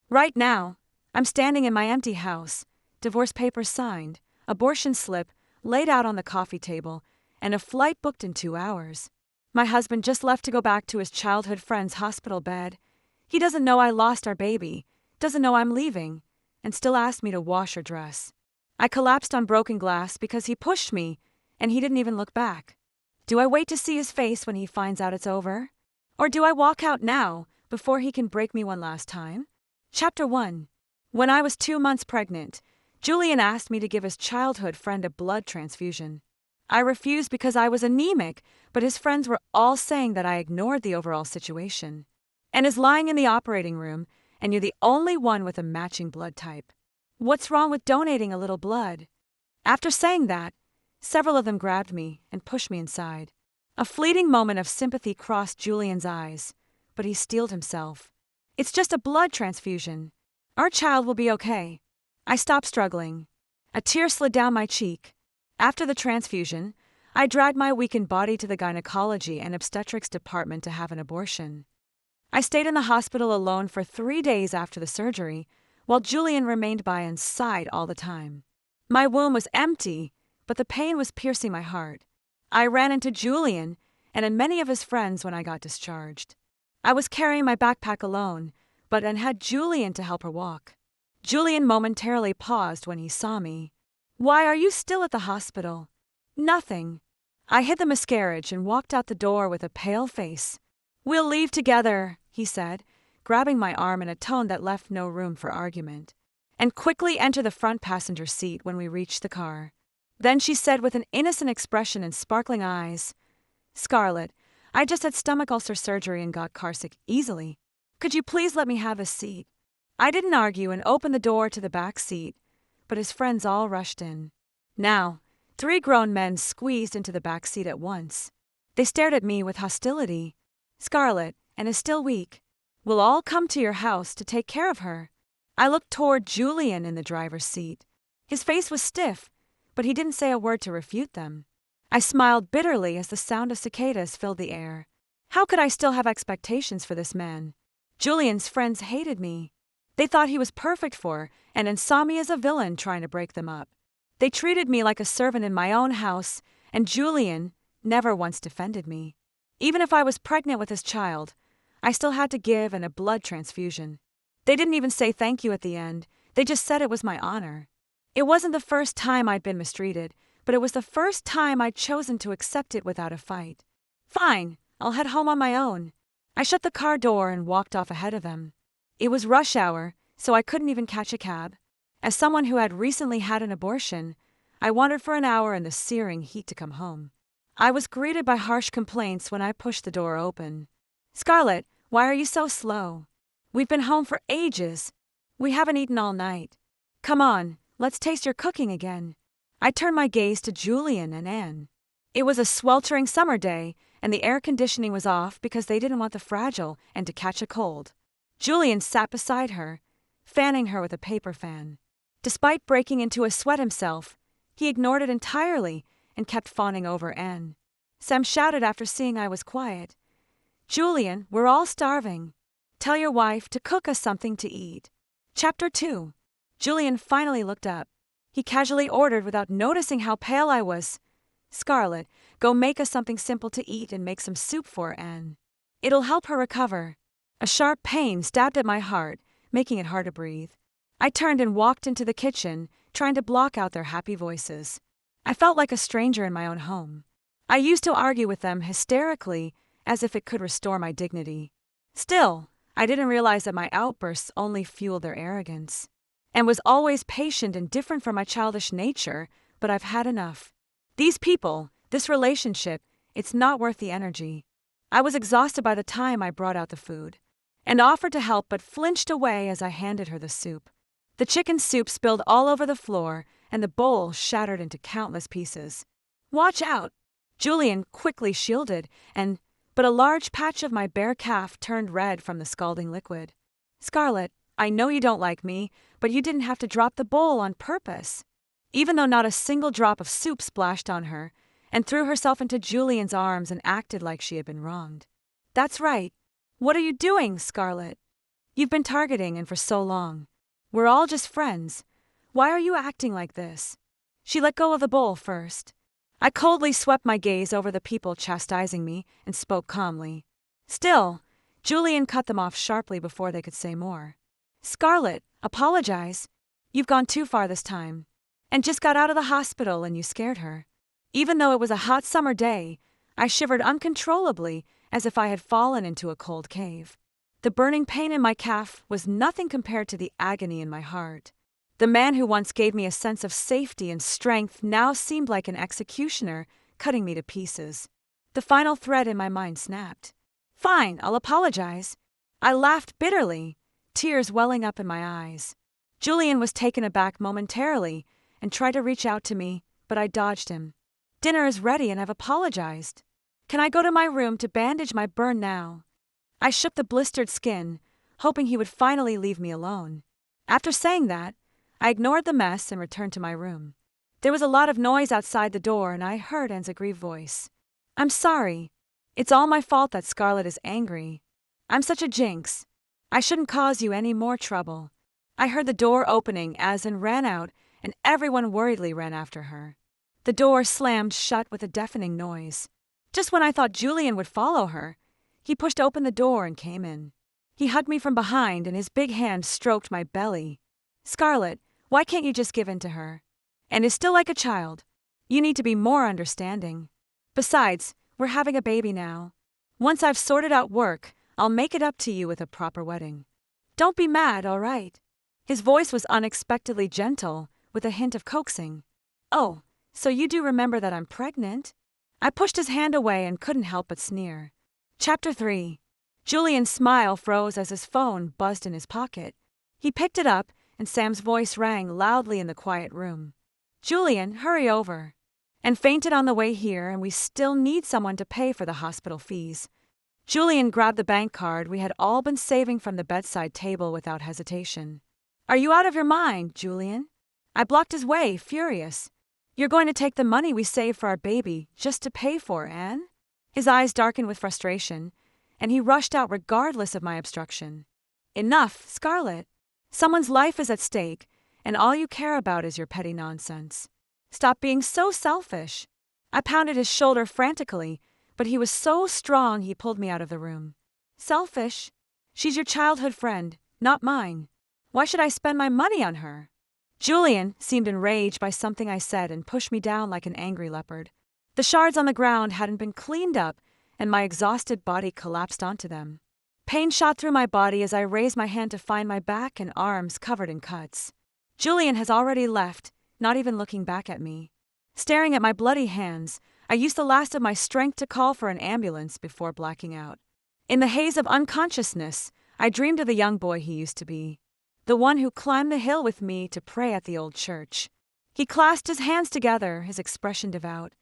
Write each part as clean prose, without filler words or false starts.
Right now, I'm standing in my empty house, divorce papers signed, abortion slip laid out on the coffee table, and a flight booked in 2 hours. My husband just left to go back to his childhood friend's hospital bed. He doesn't know I lost our baby, doesn't know I'm leaving, and still asked me to wash her dress. I collapsed on broken glass because he pushed me, and he didn't even look back. Do I wait to see his face when he finds out it's over? Or do I walk out now, before he can break me one last time? Chapter 1. When I was 2 months pregnant, Julian asked me to give his childhood friend a blood transfusion. I refused because I was anemic, but his friends were all saying that I ignored the overall situation. And is lying in the operating room, and you're the only one with a matching blood type. What's wrong with donating a little blood? After saying that, several of them grabbed me and pushed me inside. A fleeting moment of sympathy crossed Julian's eyes, but he steeled himself. It's just a blood transfusion. Our child will be okay. I stopped struggling. A tear slid down my cheek. After the transfusion, I dragged my weakened body to the gynecology and obstetrics department to have an abortion. I stayed in the hospital alone for 3 days after the surgery, while Julian remained by and sighed all the time. My womb was empty, but the pain was piercing my heart. I ran into Julian and many of his friends when I got discharged. I was carrying my backpack alone, but had Julian to help her walk. Julian momentarily paused when he saw me. "Why are you still at the hospital?" "Nothing." I hid the miscarriage and walked out the door with a pale face. "We'll leave together," he said, grabbing my arm in a tone that left no room for argument, and quickly entered the front passenger seat when we reached the car. Then she said with an innocent expression and sparkling eyes, "Scarlett, I just had stomach ulcer surgery and got carsick easily. Could you please let me have a seat?" I didn't argue and opened the door to the back seat, but his friends all rushed in. Now, 3 grown men squeezed into the back seat at once. They stared at me with hostility. "Scarlett, and is still weak. We'll all come to your house to take care of her." I looked toward Julian in the driver's seat. His face was stiff, but he didn't say a word to refute them. I smiled bitterly as the sound of cicadas filled the air. How could I still have expectations for this man? Julian's friends hated me. They thought he was perfect for her and saw me as a villain trying to break them up. They treated me like a servant in my own house, and Julian never once defended me. Even if I was pregnant with his child, I still had to give a blood transfusion. They didn't even say thank you at the end. They just said it was my honor. It wasn't the first time I'd been mistreated, but it was the first time I'd chosen to accept it without a fight. Fine, I'll head home on my own. I shut the car door and walked off ahead of them. It was rush hour, so I couldn't even catch a cab. As someone who had recently had an abortion, I wandered for an hour in the searing heat to come home. I was greeted by harsh complaints when I pushed the door open. "Scarlett, why are you so slow? We've been home for ages. We haven't eaten all night. Come on, let's taste your cooking again." I turned my gaze to Julian and Anne. It was a sweltering summer day, and the air conditioning was off because they didn't want the fragile and to catch a cold. Julian sat beside her, fanning her with a paper fan. Despite breaking into a sweat himself, he ignored it entirely and kept fawning over Anne. Sam shouted after seeing I was quiet, "Julian, we're all starving. Tell your wife to cook us something to eat." Chapter 2. Julian finally looked up. He casually ordered without noticing how pale I was, "Scarlett, go make us something simple to eat and make some soup for Anne. It'll help her recover." A sharp pain stabbed at my heart, making it hard to breathe. I turned and walked into the kitchen, trying to block out their happy voices. I felt like a stranger in my own home. I used to argue with them hysterically, as if it could restore my dignity. Still, I didn't realize that my outbursts only fueled their arrogance, and was always patient and different from my childish nature, but I've had enough. These people, this relationship, it's not worth the energy. I was exhausted by the time I brought out the food, and offered to help but flinched away as I handed her the soup. The chicken soup spilled all over the floor, and the bowl shattered into countless pieces. "Watch out!" Julian quickly shielded, but a large patch of my bare calf turned red from the scalding liquid. "Scarlett, I know you don't like me, but you didn't have to drop the bowl on purpose." Even though not a single drop of soup splashed on her, and threw herself into Julian's arms and acted like she had been wronged. "That's right. What are you doing, Scarlett?" You've been targeting and for so long. We're all just friends. Why are you acting like this? She let go of the bowl first. I coldly swept my gaze over the people chastising me and spoke calmly. Still, Julian cut them off sharply before they could say more. Scarlett, apologize. You've gone too far this time. And just got out of the hospital and you scared her. Even though it was a hot summer day, I shivered uncontrollably as if I had fallen into a cold cave. The burning pain in my calf was nothing compared to the agony in my heart. The man who once gave me a sense of safety and strength now seemed like an executioner, cutting me to pieces. The final thread in my mind snapped. Fine, I'll apologize. I laughed bitterly, tears welling up in my eyes. Julian was taken aback momentarily and tried to reach out to me, but I dodged him. Dinner is ready and I've apologized. Can I go to my room to bandage my burn now? I shook the blistered skin, hoping he would finally leave me alone. After saying that, I ignored the mess and returned to my room. There was a lot of noise outside the door and I heard Anne's aggrieved voice. I'm sorry. It's all my fault that Scarlett is angry. I'm such a jinx. I shouldn't cause you any more trouble. I heard the door opening as Anne ran out and everyone worriedly ran after her. The door slammed shut with a deafening noise. Just when I thought Julian would follow her, he pushed open the door and came in. He hugged me from behind and his big hand stroked my belly. Scarlett, why can't you just give in to her? And is still like a child. You need to be more understanding. Besides, we're having a baby now. Once I've sorted out work, I'll make it up to you with a proper wedding. Don't be mad, all right? His voice was unexpectedly gentle, with a hint of coaxing. Oh, so you do remember that I'm pregnant? I pushed his hand away and couldn't help but sneer. Chapter 3. Julian's smile froze as his phone buzzed in his pocket. He picked it up, and Sam's voice rang loudly in the quiet room. Julian, hurry over. And fainted on the way here, and we still need someone to pay for the hospital fees. Julian grabbed the bank card we had all been saving from the bedside table without hesitation. Are you out of your mind, Julian? I blocked his way, furious. You're going to take the money we saved for our baby just to pay for Anne? His eyes darkened with frustration, and he rushed out regardless of my obstruction. Enough, Scarlett. Someone's life is at stake, and all you care about is your petty nonsense. Stop being so selfish. I pounded his shoulder frantically, but he was so strong he pulled me out of the room. Selfish? She's your childhood friend, not mine. Why should I spend my money on her? Julian seemed enraged by something I said and pushed me down like an angry leopard. The shards on the ground hadn't been cleaned up, and my exhausted body collapsed onto them. Pain shot through my body as I raised my hand to find my back and arms covered in cuts. Julian has already left, not even looking back at me. Staring at my bloody hands, I used the last of my strength to call for an ambulance before blacking out. In the haze of unconsciousness, I dreamed of the young boy he used to be. The one who climbed the hill with me to pray at the old church. He clasped his hands together, his expression devout.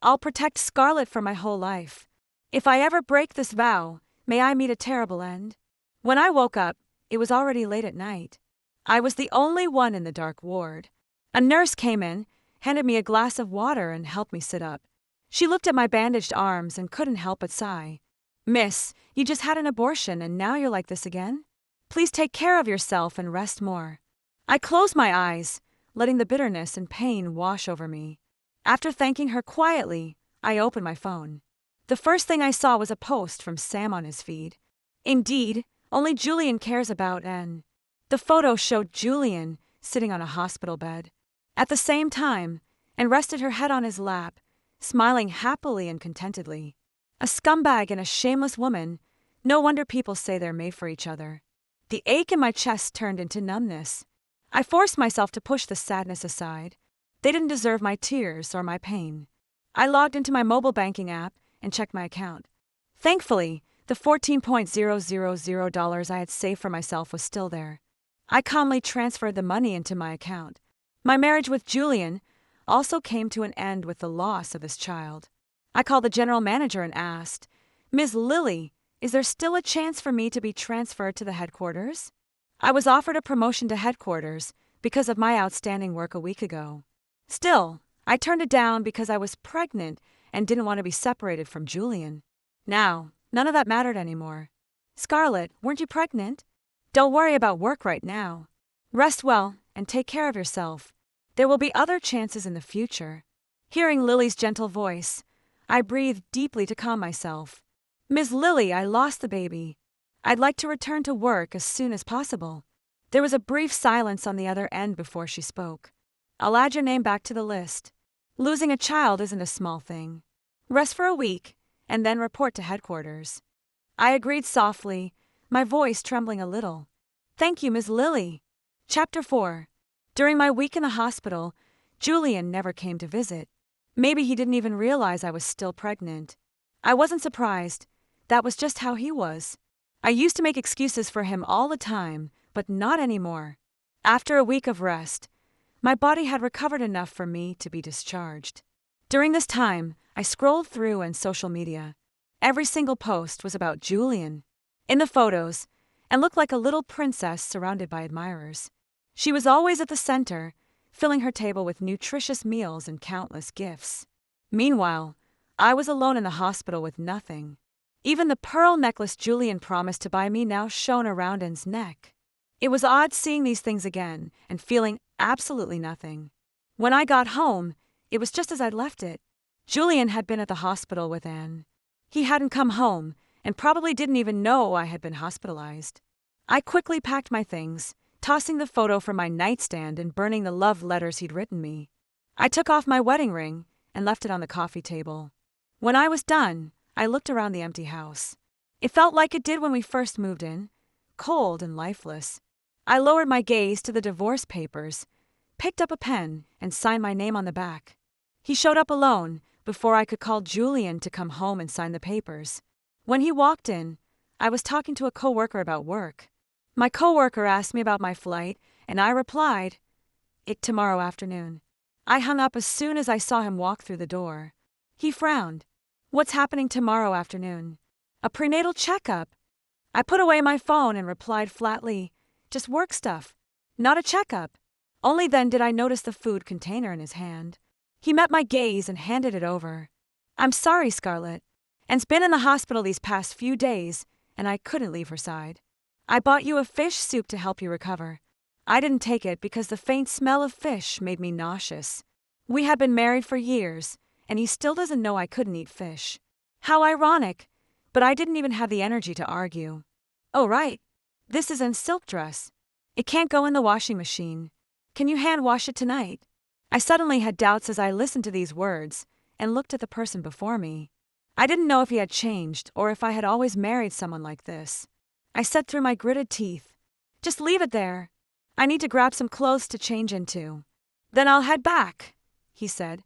I'll protect Scarlett for my whole life. If I ever break this vow, may I meet a terrible end. When I woke up, it was already late at night. I was the only one in the dark ward. A nurse came in, handed me a glass of water and helped me sit up. She looked at my bandaged arms and couldn't help but sigh. Miss, you just had an abortion and now you're like this again? Please take care of yourself and rest more. I closed my eyes, letting the bitterness and pain wash over me. After thanking her quietly, I opened my phone. The first thing I saw was a post from Sam on his feed. Indeed, only Julian cares about Anne. The photo showed Julian sitting on a hospital bed. At the same time, Anne rested her head on his lap, smiling happily and contentedly. A scumbag and a shameless woman, no wonder people say they're made for each other. The ache in my chest turned into numbness. I forced myself to push the sadness aside. They didn't deserve my tears or my pain. I logged into my mobile banking app and checked my account. Thankfully, the $14,000 I had saved for myself was still there. I calmly transferred the money into my account. My marriage with Julian also came to an end with the loss of his child. I called the general manager and asked, Ms. Lilly, is there still a chance for me to be transferred to the headquarters? I was offered a promotion to headquarters because of my outstanding work a week ago. Still, I turned it down because I was pregnant and didn't want to be separated from Julian. Now, none of that mattered anymore. Scarlett, weren't you pregnant? Don't worry about work right now. Rest well and take care of yourself. There will be other chances in the future. Hearing Lily's gentle voice, I breathed deeply to calm myself. Ms. Lily, I lost the baby. I'd like to return to work as soon as possible. There was a brief silence on the other end before she spoke. I'll add your name back to the list. Losing a child isn't a small thing. Rest for a week, and then report to headquarters. I agreed softly, my voice trembling a little. Thank you, Ms. Lily. Chapter 4. During my week in the hospital, Julian never came to visit. Maybe he didn't even realize I was still pregnant. I wasn't surprised. That was just how he was. I used to make excuses for him all the time, but not anymore. After a week of rest, my body had recovered enough for me to be discharged. During this time, I scrolled through on social media. Every single post was about Julian. In the photos, and looked like a little princess surrounded by admirers. She was always at the center, filling her table with nutritious meals and countless gifts. Meanwhile, I was alone in the hospital with nothing. Even the pearl necklace Julian promised to buy me now shone around Anne's neck. It was odd seeing these things again and feeling absolutely nothing. When I got home, it was just as I'd left it. Julian had been at the hospital with Anne. He hadn't come home and probably didn't even know I had been hospitalized. I quickly packed my things, tossing the photo from my nightstand and burning the love letters he'd written me. I took off my wedding ring and left it on the coffee table. When I was done, I looked around the empty house. It felt like it did when we first moved in, cold and lifeless. I lowered my gaze to the divorce papers, picked up a pen, and signed my name on the back. He showed up alone before I could call Julian to come home and sign the papers. When he walked in, I was talking to a coworker about work. My coworker asked me about my flight, and I replied, "It tomorrow afternoon." I hung up as soon as I saw him walk through the door. He frowned. "What's happening tomorrow afternoon?" "A prenatal checkup." I put away my phone and replied flatly, "Just work stuff, not a checkup." Only then did I notice the food container in his hand. He met my gaze and handed it over. "I'm sorry, Scarlett. Anne's been in the hospital these past few days, and I couldn't leave her side. I bought you a fish soup to help you recover. I didn't take it because the faint smell of fish made me nauseous. We had been married for years, and he still doesn't know I couldn't eat fish. How ironic, but I didn't even have the energy to argue. Oh, right. This is Anne's silk dress. It can't go in the washing machine. Can you hand wash it tonight?" I suddenly had doubts as I listened to these words and looked at the person before me. I didn't know if he had changed or if I had always married someone like this. I said through my gritted teeth, "Just leave it there. I need to grab some clothes to change into. Then I'll head back," he said,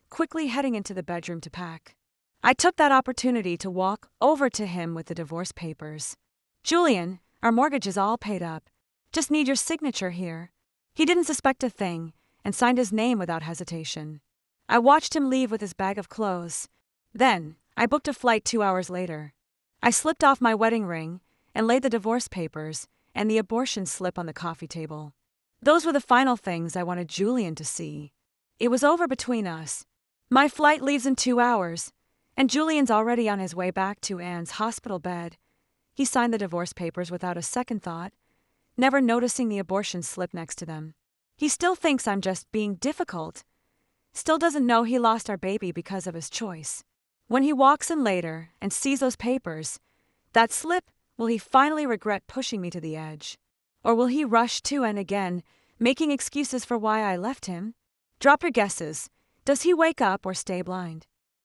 quickly heading into the bedroom to pack. I took that opportunity to walk over to him with the divorce papers. "Julian, our mortgage is all paid up. Just need your signature here." He didn't suspect a thing and signed his name without hesitation. I watched him leave with his bag of clothes. Then, I booked a flight 2 hours later. I slipped off my wedding ring and laid the divorce papers and the abortion slip on the coffee table. Those were the final things I wanted Julian to see. It was over between us. My flight leaves in 2 hours, and Julian's already on his way back to Anne's hospital bed. He signed the divorce papers without a second thought, never noticing the abortion slip next to them. He still thinks I'm just being difficult. Still doesn't know he lost our baby because of his choice. When he walks in later and sees those papers, that slip, will he finally regret pushing me to the edge? Or will he rush to Anne again, making excuses for why I left him? Drop your guesses. Does he wake up or stay blind?